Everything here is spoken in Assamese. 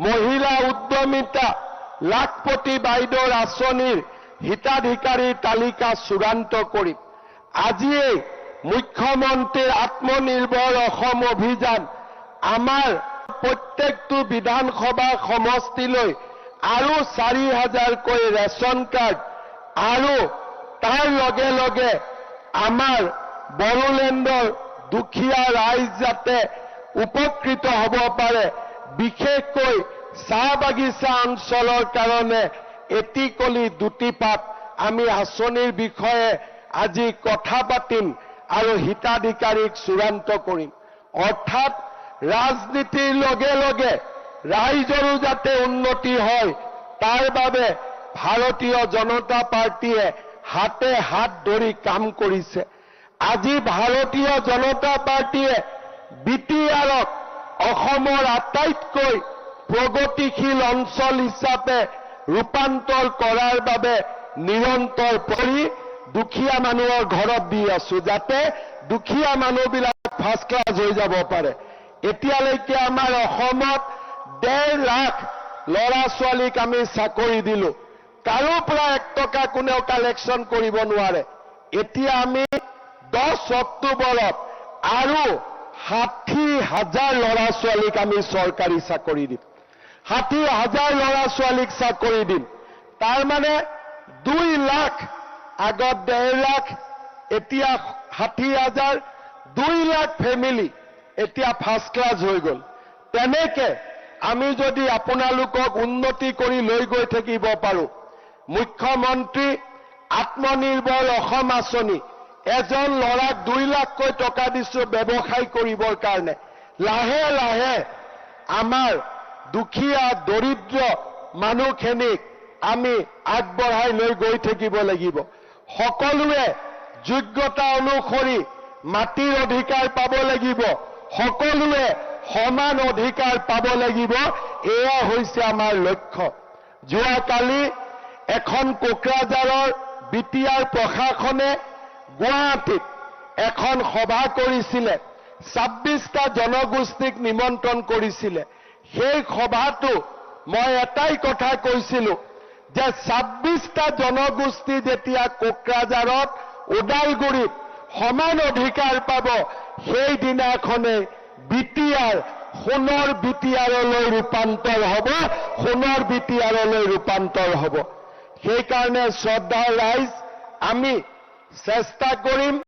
মহিলা উদ্যমিতা লাখপতি বাইদেউৰ আঁচনিৰ হিতাধিকাৰীৰ তালিকা চূড়ান্ত কৰিম। আজিয়ে মুখ্যমন্ত্ৰীৰ আত্মনিৰ্ভৰ অসম অভিযান আমাৰ প্ৰত্যেকটো বিধানসভা সমষ্টিলৈ আৰু 4,000কৈ ৰেচন কাৰ্ড আৰু তাৰ লগে লগে আমাৰ বড়োলেণ্ডৰ দুখীয়া ৰাইজ যাতে উপকৃত হ'ব পাৰে, বিশেষকৈ চাহ বাগিচা অঞ্চলৰ কাৰণে এটিকলি দুটিপাত আমি আঁচনিৰ বিষয়ে আজি কথা পাতিম আৰু হিতাধিকাৰীক চূড়ান্ত কৰিম। অৰ্থাৎ ৰাজনীতিৰ লগে লগে ৰাইজৰো যাতে উন্নতি হয় তাৰ বাবে ভাৰতীয় জনতা পাৰ্টীয়ে হাতে হাত ধৰি কাম কৰিছে। আজি ভাৰতীয় জনতা পাৰ্টীয়ে বিটিআৰক অসমৰ আটাইতকৈ প্ৰগতিশীল অঞ্চল হিচাপে ৰূপান্তৰ কৰাৰ বাবে নিৰন্তৰ পৰি দুখীয়া মানুহৰ ঘৰত দি আছো, যাতে দুখীয়া মানুহবিলাক ফাৰ্ষ্ট ক্লাছ হৈ যাব পাৰে। এতিয়ালৈকে আমাৰ অসমত 1.5 লাখ ল'ৰা ছোৱালীক আমি চাকৰি দিলো, কাৰো পৰা 1 টকা কোনেও কালেকশ্যন কৰিব নোৱাৰে। এতিয়া আমি 10 অক্টোবৰত আৰু 60,000 ল'ৰা ছোৱালীক আমি চৰকাৰী চাকৰি দিম। 60,000 ল'ৰা ছোৱালীক চাকৰি দিম। তাৰ মানে 2 লাখ, আগত 1.5 লাখ, এতিয়া 60,000, 2 লাখ ফেমিলি এতিয়া ফাৰ্ষ্ট ক্লাছ হৈ গ'ল। তেনেকে আমি যদি আপোনালোকক উন্নতি কৰি লৈ গৈ থাকিব পাৰোঁ, মুখ্যমন্ত্ৰী আত্মনিৰ্ভৰ অসম আঁচনি, এজন ল'ৰাক 2 লাখকৈ টকা দিছো ব্যৱসায় কৰিবৰ কাৰণে। লাহে লাহে আমাৰ দুখীয়া দৰিদ্ৰ মানুহখিনিক আমি আগবঢ়াই লৈ গৈ থাকিব লাগিব। সকলোৱে যোগ্যতা অনুসৰি মাটিৰ অধিকাৰ পাব লাগিব, সকলোৱে সমান অধিকাৰ পাব লাগিব। এয়া হৈছে আমাৰ লক্ষ্য। যোৱাকালি এখন কোকৰাঝাৰৰ বিটিআৰ প্ৰশাসনে গুৱাহাটীত এখন সভা কৰিছিলে, 26টা জনগোষ্ঠীক নিমন্ত্ৰণ কৰিছিলে। সেই সভাটো মই এটাই কথা কৈছিলো যে 26টা জনগোষ্ঠী যেতিয়া কোকৰাঝাৰত, ওদালগুৰিত সমান অধিকাৰ পাব, সেইদিনাখনে বিটিআৰ সোণৰ বিটিআৰলৈ ৰূপান্তৰ হ'ব, সোণৰ বিটিআৰলৈ ৰূপান্তৰ হ'ব। সেইকাৰণে শ্ৰদ্ধাৰ ৰাইজ, আমি চেষ্টা কৰিম